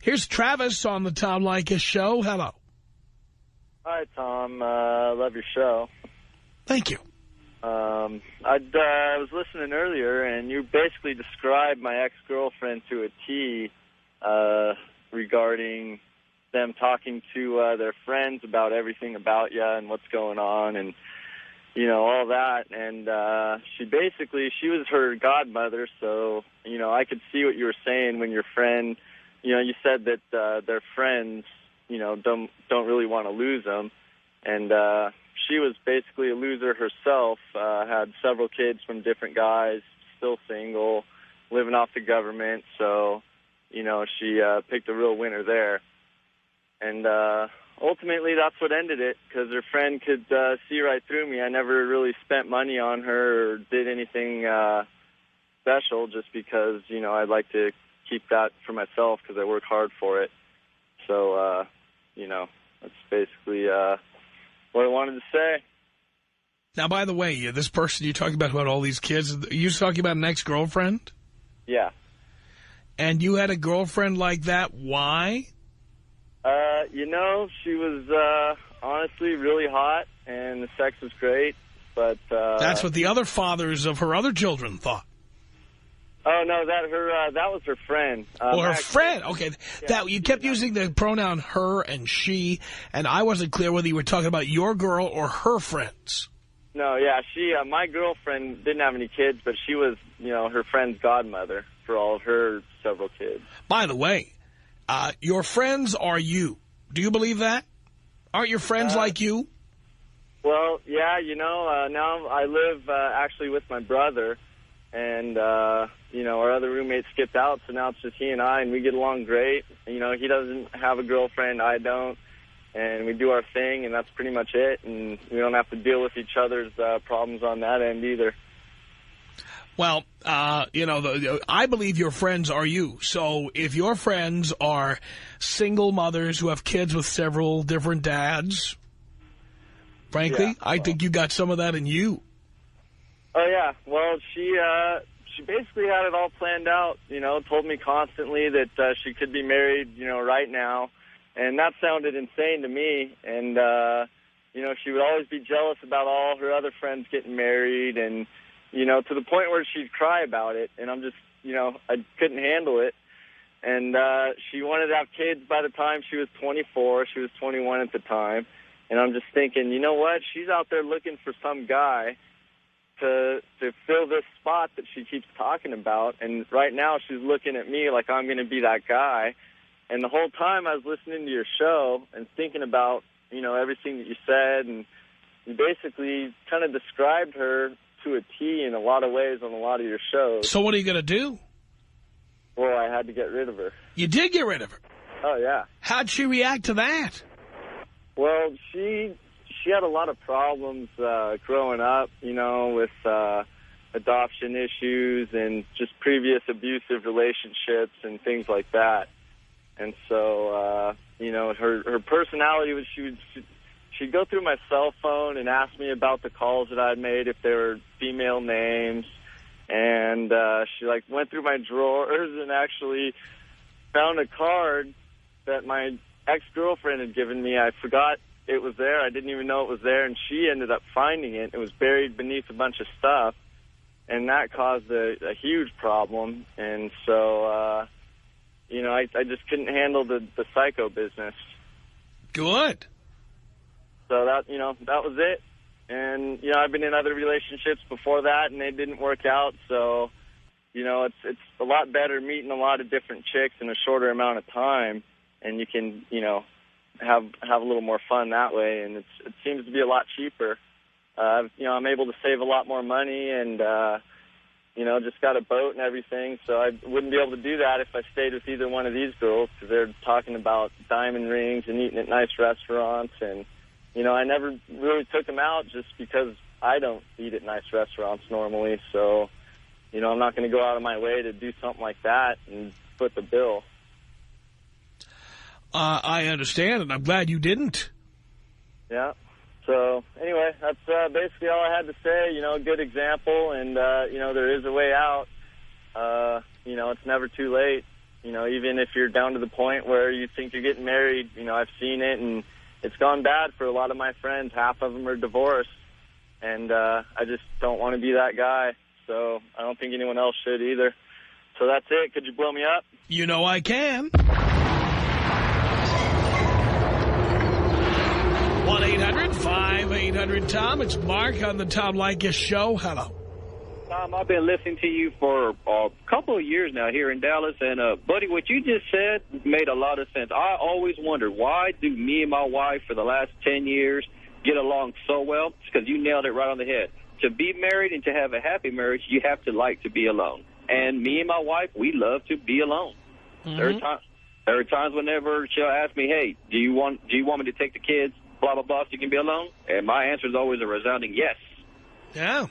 Here's Travis on the Tom Leykis Show. Hello. Hi, Tom. Love your show. Thank you. I was listening earlier, and you basically described my ex-girlfriend to a T regarding them talking to their friends about everything about you and what's going on and, you know, all that. And she was her godmother, so, you know, I could see what you were saying when your friend, you know, you said that their friends, you know, don't really want to lose them. And she was basically a loser herself, had several kids from different guys, still single, living off the government. So, you know, she picked a real winner there. And ultimately that's what ended it, because her friend could see right through me. I never really spent money on her or did anything special, just because, you know, I'd like to keep that for myself because I work hard for it. So, you know, that's basically what I wanted to say. Now, by the way, this person you're talking about who had all these kids, you're talking about an ex-girlfriend? Yeah. And you had a girlfriend like that. Why? You know, she was honestly really hot, and the sex was great, but... That's what the other fathers of her other children thought. Oh, no, that was her friend. Well, her friend. Okay. Yeah, you kept using the pronoun her and she, and I wasn't clear whether you were talking about your girl or her friends. No, yeah, my girlfriend didn't have any kids, but she was, you know, her friend's godmother for all of her several kids. By the way, your friends are you. Do you believe that? Aren't your friends like you? Well, yeah, you know, now I live actually with my brother, and, you know, our other roommate skipped out, so now it's just he and I, and we get along great. You know, he doesn't have a girlfriend, I don't, and we do our thing, and that's pretty much it, and we don't have to deal with each other's problems on that end either. Well, you know, I believe your friends are you. So if your friends are single mothers who have kids with several different dads, frankly, yeah, I think you got some of that in you. Oh, yeah. Well, she basically had it all planned out, you know, told me constantly that she could be married, you know, right now. And that sounded insane to me. And, you know, she would always be jealous about all her other friends getting married, and, you know, to the point where she'd cry about it. And I'm just, you know, I couldn't handle it. And she wanted to have kids by the time she was 24. She was 21 at the time. And I'm just thinking, you know what? She's out there looking for some guy to fill this spot that she keeps talking about. And right now she's looking at me like I'm going to be that guy. And the whole time I was listening to your show and thinking about, you know, everything that you said. And you basically kind of described her to a T in a lot of ways on a lot of your shows. So what are you going to do? Well, I had to get rid of her. You did get rid of her? Oh, yeah. How'd she react to that? Well, she had a lot of problems growing up, you know, with adoption issues and just previous abusive relationships and things like that. And so, you know, her personality was she'd go through my cell phone and ask me about the calls that I'd made, if they were female names. And she, like, went through my drawers and actually found a card that my ex-girlfriend had given me. I forgot it was there. I didn't even know it was there, and she ended up finding it. It was buried beneath a bunch of stuff, and that caused a huge problem. And so, you know, I just couldn't handle the psycho business. Good. So that, you know, that was it. And, you know, I've been in other relationships before that, and they didn't work out. So, you know, it's a lot better meeting a lot of different chicks in a shorter amount of time, and you can, you know, have a little more fun that way. And it seems to be a lot cheaper. You know, I'm able to save a lot more money, and, you know, just got a boat and everything. So I wouldn't be able to do that if I stayed with either one of these girls, because they're talking about diamond rings and eating at nice restaurants. And, you know, I never really took them out just because I don't eat at nice restaurants normally. So, you know, I'm not going to go out of my way to do something like that and foot the bill. I understand, and I'm glad you didn't. Yeah. So, anyway, that's basically all I had to say. You know, a good example, and, you know, there is a way out. You know, it's never too late. You know, even if you're down to the point where you think you're getting married, you know, I've seen it, and it's gone bad for a lot of my friends. Half of them are divorced, and I just don't want to be that guy. So I don't think anyone else should either. So that's it. Could you blow me up? You know I can. 1-800-5800-TOM. It's Mark on the Tom Leykis Show. Hello. Tom, I've been listening to you for a couple of years now here in Dallas, and buddy, what you just said made a lot of sense. I always wondered, why do me and my wife for the last 10 years get along so well? It's because you nailed it right on the head. To be married and to have a happy marriage, you have to like to be alone. And me and my wife, we love to be alone. Mm-hmm. There are times whenever she'll ask me, hey, do you want me to take the kids, blah, blah, blah, so you can be alone? And my answer is always a resounding yes. Yeah.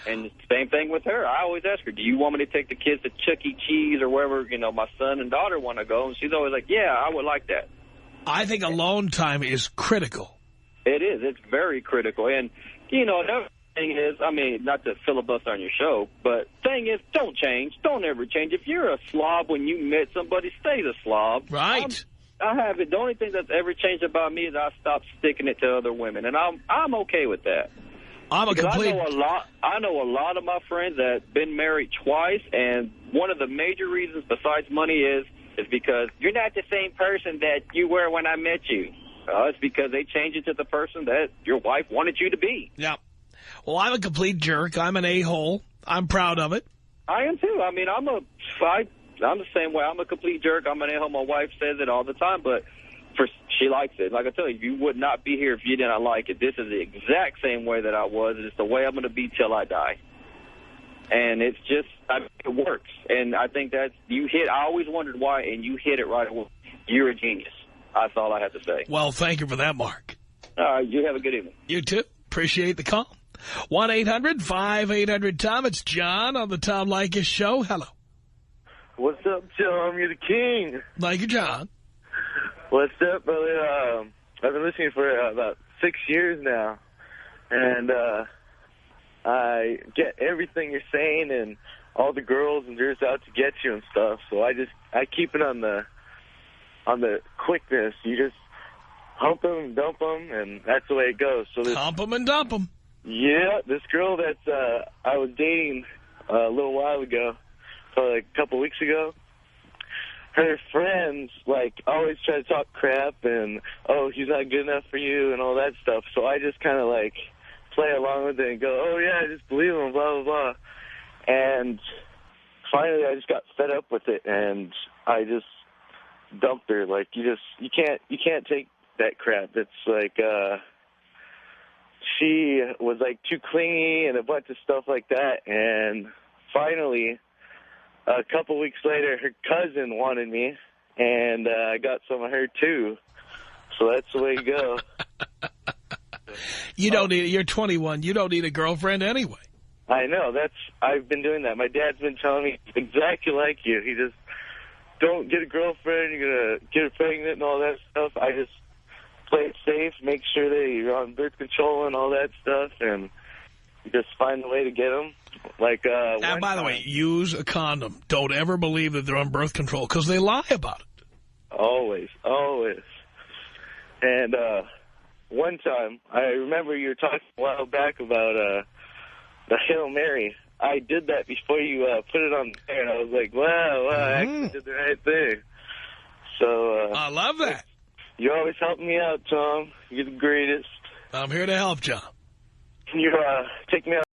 And same thing with her. I always ask her, do you want me to take the kids to Chuck E. Cheese or wherever, you know, my son and daughter want to go? And she's always like, yeah, I would like that. I think alone time is critical. It is. It's very critical. And, you know, another thing is, I mean, not to filibuster on your show, but thing is, don't change. Don't ever change. If you're a slob when you met somebody, stay the slob. Right. I have it. The only thing that's ever changed about me is I stopped sticking it to other women. And I'm okay with that. I know a lot of my friends that have been married twice, and one of the major reasons besides money is because you're not the same person that you were when I met you. It's because they changed it to the person that your wife wanted you to be. Yeah. Well, I'm a complete jerk. I'm an a-hole. I'm proud of it. I am too. I mean, I'm the same way. I'm a complete jerk. I'm an a-hole. My wife says it all the time, but she likes it. Like I tell you, you would not be here if you didn't like it. This is the exact same way that I was. It's the way I'm going to be till I die. And it's just, it works. And I think I always wondered why, and you hit it right away. You're a genius. That's all I have to say. Well, thank you for that, Mark. You have a good evening. You too. Appreciate the call. 1-800-5800-TOM. It's John on the Tom Leykis Show. Hello. What's up, Tom? You're the king. Thank you, John. What's up, brother? I've been listening for about 6 years now, and I get everything you're saying, and all the girls and girls out to get you and stuff. So I keep it on the quickness. You just hump them and dump them, and that's the way it goes. So hump them and dump them. Yeah, this girl that I was dating a little while ago, probably like a couple weeks ago. Her friends, like, always try to talk crap and, oh, he's not good enough for you and all that stuff. So I just kind of, like, play along with it and go, oh, yeah, I just believe him, blah, blah, blah. And finally I just got fed up with it, and I just dumped her. Like, you can't take that crap. It's like, she was, like, too clingy and a bunch of stuff like that. And finally, a couple weeks later, her cousin wanted me, and I got some of her, too. So that's the way you go. You're 21. You don't need a girlfriend anyway. I know. I've been doing that. My dad's been telling me exactly like you. He just, don't get a girlfriend, you're going to get her pregnant and all that stuff. I just play it safe, make sure that you're on birth control and all that stuff, and you just find a way to get them. Like, and by the way, use a condom. Don't ever believe that they're on birth control, because they lie about it. Always, always. And one time, I remember you were talking a while back about the Hail Mary. I did that before you put it on there, and I was like, wow, I actually did the right thing. So I love that. You're always helping me out, Tom. You're the greatest. I'm here to help, John. Can you take me out?